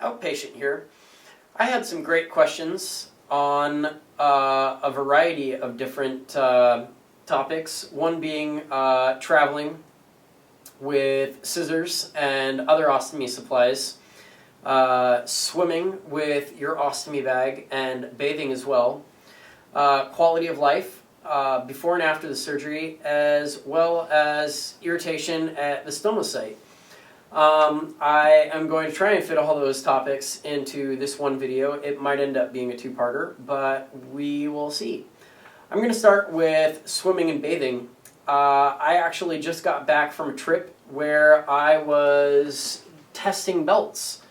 Outpatient here. I had some great questions on a variety of different topics, one being traveling with scissors and other ostomy supplies, swimming with your ostomy bag and bathing as well, quality of life before and after the surgery, as well as irritation at the stoma site. I am going to try and fit all those topics into this one video. It might end up being a two-parter, but we will see. I'm going to start with swimming and bathing. I actually just got back from a trip where I was testing belts,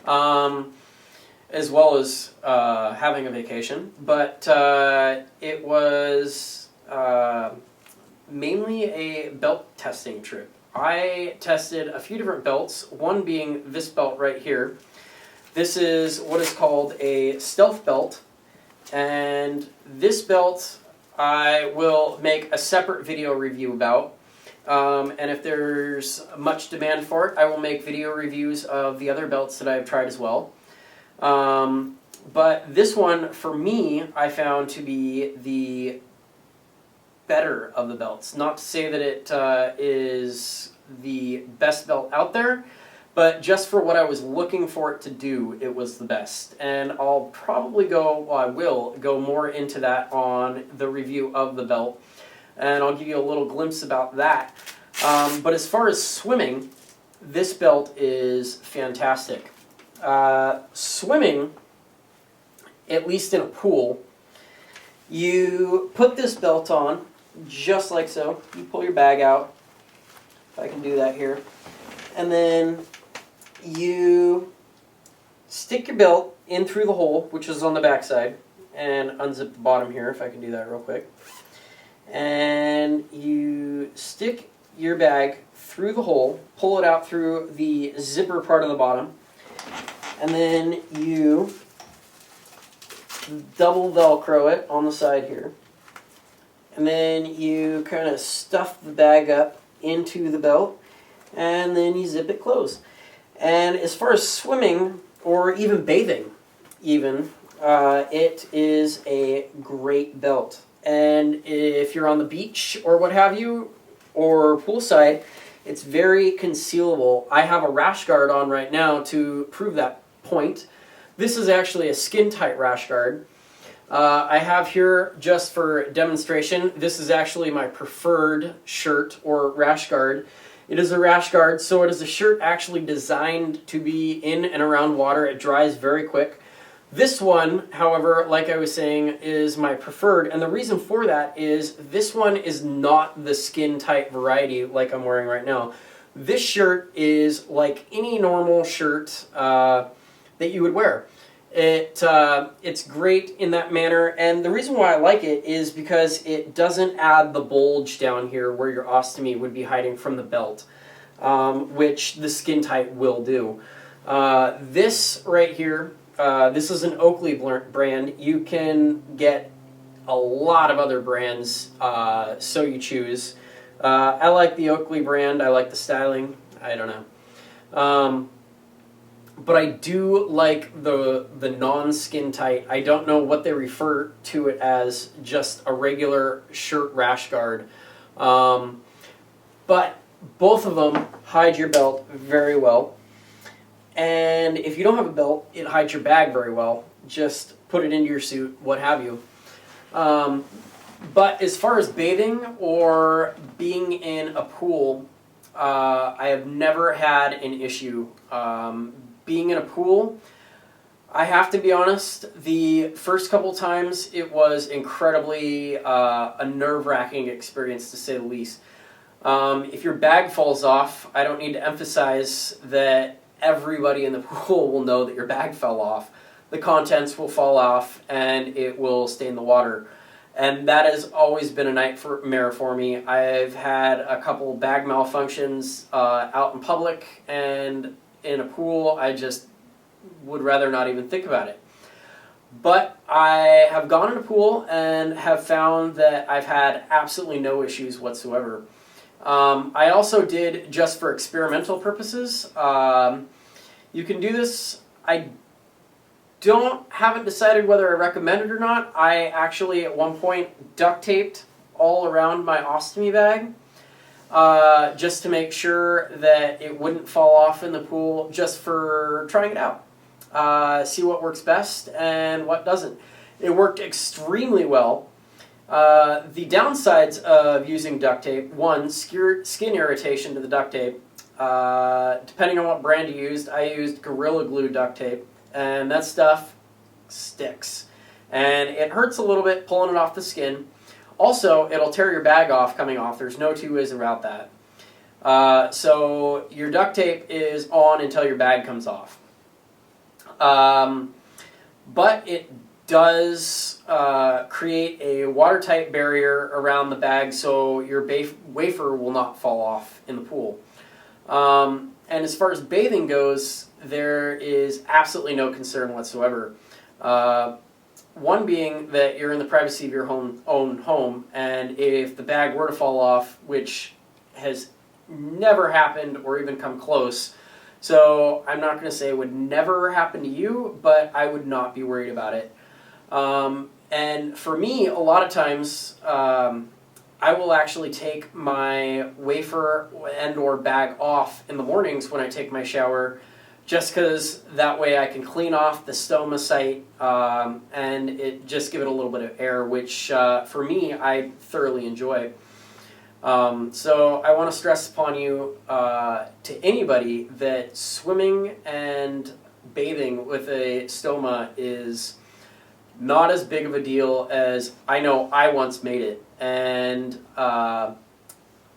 as well as having a vacation, but it was mainly a belt testing trip. I tested a few different belts, one being this belt right here. This is what is called a stealth belt, and this belt I will make a separate video review about, and if there's much demand for it, I will make video reviews of the other belts that I've tried as well. But this one, for me, I found to be the better of the belts. Not to say that it is the best belt out there, but just for what I was looking for it to do, it was the best. And I'll probably I will go more into that on the review of the belt, and I'll give you a little glimpse about that. But as far as swimming, this belt is fantastic. Swimming, at least in a pool, you put this belt on just like so. You pull your bag out, if I can do that here, and then you stick your belt in through the hole, which is on the back side, and unzip the bottom here, if I can do that real quick. And you stick your bag through the hole, pull it out through the zipper part of the bottom, and then you double Velcro it on the side here. And then you kind of stuff the bag up into the belt, and then you zip it closed. And as far as swimming, or even bathing, it is a great belt. And if you're on the beach or what have you, or poolside, it's very concealable. I have a rash guard on right now to prove that point. This is actually a skin-tight rash guard. I have here, just for demonstration, this is actually my preferred shirt or rash guard. It is a rash guard, so it is a shirt actually designed to be in and around water. It dries very quick. This one, however, like I was saying, is my preferred, and the reason for that is this one is not the skin-tight variety like I'm wearing right now. This shirt is like any normal shirt that you would wear. It's great in that manner, and the reason why I like it is because it doesn't add the bulge down here where your ostomy would be hiding from the belt, which the skin tight will do. This right here, this is an Oakley brand. You can get a lot of other brands, so you choose. I like the Oakley brand. I like the styling. I don't know. But I do like the non-skin tight. I don't know what they refer to it as, just a regular shirt rash guard. But both of them hide your belt very well. And if you don't have a belt, it hides your bag very well. Just put it into your suit, what have you. But as far as bathing or being in a pool, I have never had an issue. Being in a pool, I have to be honest, the first couple times it was incredibly a nerve-wracking experience, to say the least. If your bag falls off, I don't need to emphasize that everybody in the pool will know that your bag fell off. The contents will fall off and it will stain the water. And that has always been a nightmare for me. I've had a couple bag malfunctions out in public, and in a pool, I just would rather not even think about it. But I have gone in a pool and have found that I've had absolutely no issues whatsoever. I also did, just for experimental purposes, you can do this I haven't decided whether I recommend it or not. I actually at one point duct taped all around my ostomy bag just to make sure that it wouldn't fall off in the pool, just for trying it out. See what works best and what doesn't. It worked extremely well. The downsides of using duct tape: one, skin irritation to the duct tape. Depending on what brand you used, I used Gorilla Glue duct tape, and that stuff sticks. And it hurts a little bit pulling it off the skin. Also, it'll tear your bag off coming off. There's no two ways about that. So your duct tape is on until your bag comes off. But it does create a watertight barrier around the bag, so your wafer will not fall off in the pool. And as far as bathing goes, there is absolutely no concern whatsoever. One being that you're in the privacy of your own home, and if the bag were to fall off, which has never happened or even come close, so I'm not going to say it would never happen to you, but I would not be worried about it. And for me, a lot of times, I will actually take my wafer and or bag off in the mornings when I take my shower, just because that way I can clean off the stoma site and it just give it a little bit of air, which for me, I thoroughly enjoy. So I want to stress upon you, to anybody, that swimming and bathing with a stoma is not as big of a deal as I know I once made it. And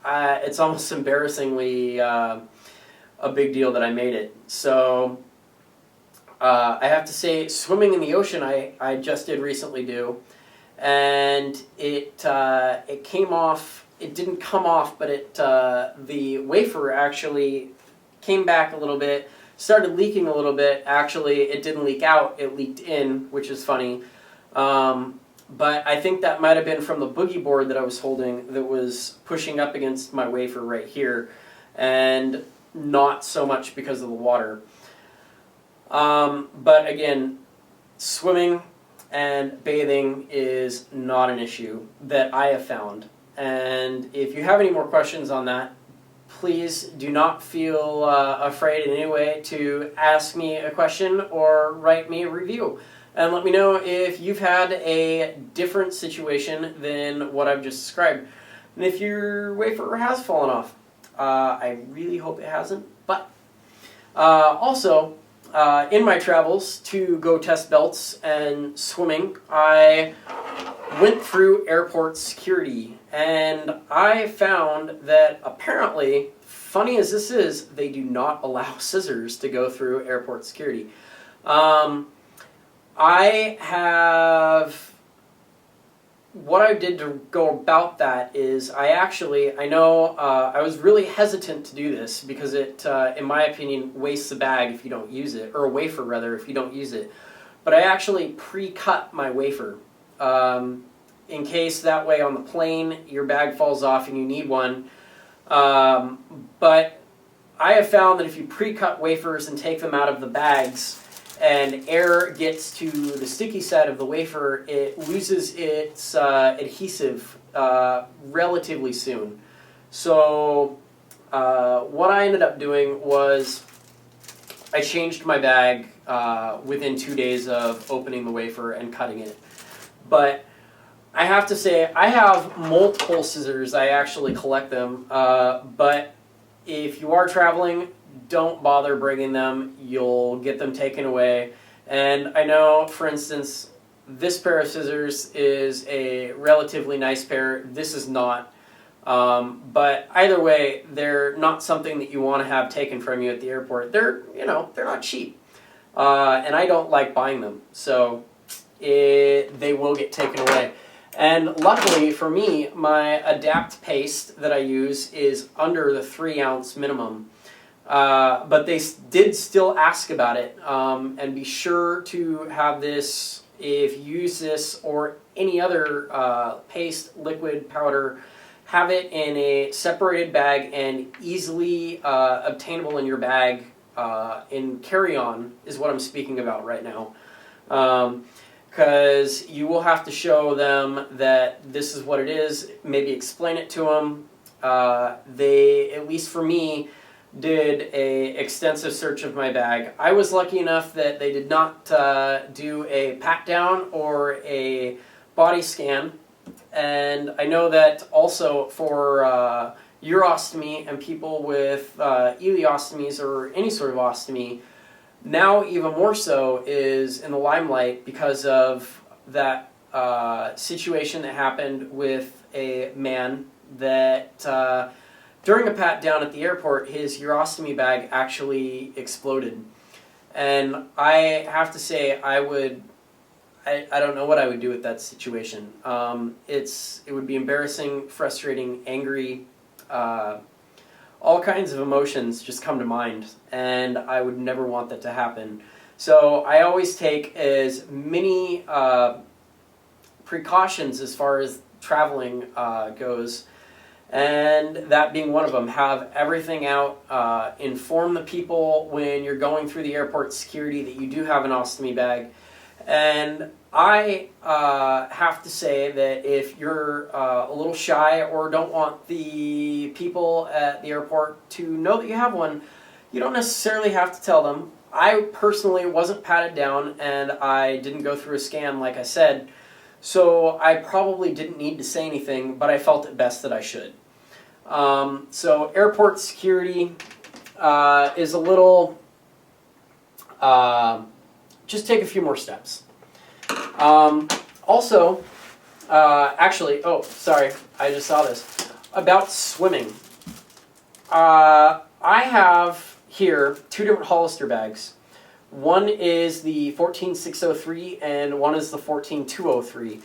it's almost embarrassingly a big deal that I made it. So I have to say, swimming in the ocean I just did recently do, and it came off. It didn't come off, but the wafer actually came back a little bit, started leaking a little bit. Actually, it didn't leak out, it leaked in, which is funny. But I think that might have been from the boogie board that I was holding that was pushing up against my wafer right here, and not so much because of the water. But again, swimming and bathing is not an issue that I have found. And if you have any more questions on that, please do not feel afraid in any way to ask me a question or write me a review. And let me know if you've had a different situation than what I've just described. And if your wafer has fallen off, I really hope it hasn't. But also, in my travels to go test belts and swimming, I went through airport security, and I found that apparently, funny as this is, they do not allow scissors to go through airport security. What I did to go about that is I know I was really hesitant to do this because it, in my opinion, wastes the bag if you don't use it, or a wafer rather, if you don't use it. But I actually pre-cut my wafer in case that way on the plane your bag falls off and you need one. But I have found that if you pre-cut wafers and take them out of the bags, and air gets to the sticky side of the wafer, it loses its adhesive relatively soon. So what I ended up doing was I changed my bag within 2 days of opening the wafer and cutting it. But I have to say, I have multiple scissors. I actually collect them. But if you are traveling, don't bother bringing them. You'll get them taken away. And I know, for instance, this pair of scissors is a relatively nice pair. This is not. But either way, they're not something that you want to have taken from you at the airport. They're not cheap. And I don't like buying them. So they will get taken away. And luckily for me, my Adapt paste that I use is under the 3-ounce minimum. But they did still ask about it, and be sure to have this, if you use this or any other paste, liquid, powder, have it in a separated bag and easily obtainable in your bag in carry-on is what I'm speaking about right now. Because you will have to show them that this is what it is, maybe explain it to them. They, at least for me, did a extensive search of my bag. I was lucky enough that they did not do a pat-down or a body scan. And I know that also for urostomy and people with ileostomies or any sort of ostomy, now even more so is in the limelight because of that situation that happened with a man that during a pat down at the airport, his urostomy bag actually exploded. And I have to say, I don't know what I would do with that situation. It would be embarrassing, frustrating, angry, all kinds of emotions just come to mind, and I would never want that to happen. So I always take as many precautions as far as traveling goes, and that being one of them. Have everything out, inform the people when you're going through the airport security that you do have an ostomy bag. And I have to say that if you're a little shy or don't want the people at the airport to know that you have one, you don't necessarily have to tell them. I personally wasn't patted down and I didn't go through a scan like I said, so I probably didn't need to say anything, but I felt it best that I should. So airport security is a little... just take a few more steps. Also, actually, oh, sorry, I just saw this. About swimming. I have here two different Hollister bags. One is the 14603 and one is the 14203.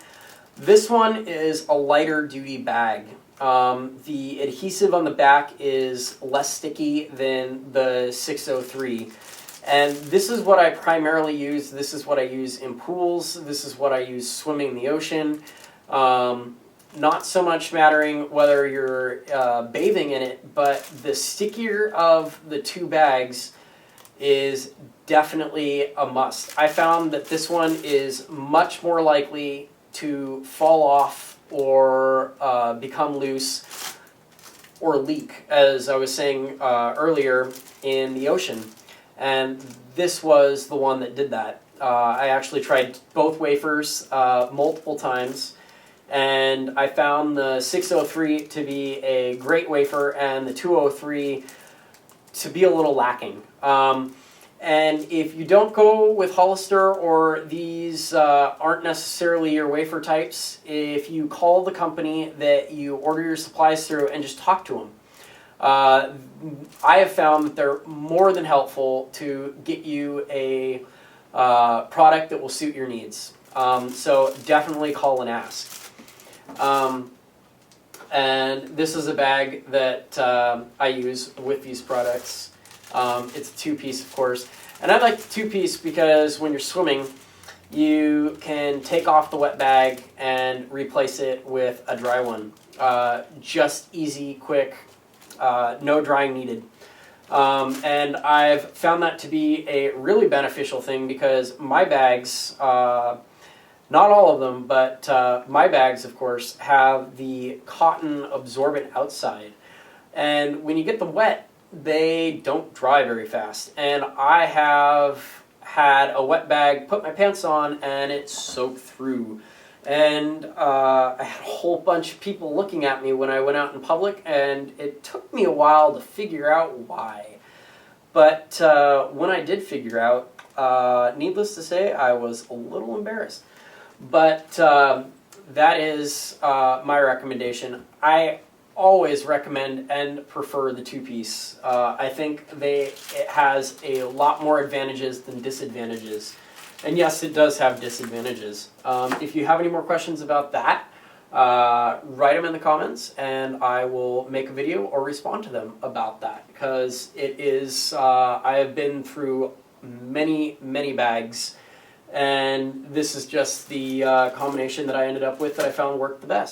This one is a lighter duty bag. The adhesive on the back is less sticky than the 603. And this is what I primarily use. This is what I use in pools. This is what I use swimming in the ocean. Not so much mattering whether you're bathing in it, but the stickier of the two bags is definitely a must. I found that this one is much more likely to fall off or become loose or leak, as I was saying earlier, in the ocean. And this was the one that did that. I actually tried both wafers multiple times, and I found the 603 to be a great wafer and the 203 to be a little lacking. And if you don't go with Hollister or these aren't necessarily your wafer types, if you call the company that you order your supplies through and just talk to them, I have found that they're more than helpful to get you a product that will suit your needs. So definitely call and ask. And this is a bag that I use with these products. It's a two-piece, of course. And I like the two-piece because when you're swimming, you can take off the wet bag and replace it with a dry one. Just easy, quick. No drying needed. And I've found that to be a really beneficial thing because my bags, not all of them, but my bags, of course, have the cotton absorbent outside. And when you get them wet, they don't dry very fast. And I have had a wet bag, put my pants on, and it soaked through. And I had a whole bunch of people looking at me when I went out in public, and it took me a while to figure out why. But when I did figure out, needless to say, I was a little embarrassed. But that is my recommendation. I always recommend and prefer the two-piece. I think it has a lot more advantages than disadvantages. And yes, it does have disadvantages. If you have any more questions about that, write them in the comments and I will make a video or respond to them about that. Because it is, I have been through many, many bags and this is just the combination that I ended up with that I found worked the best.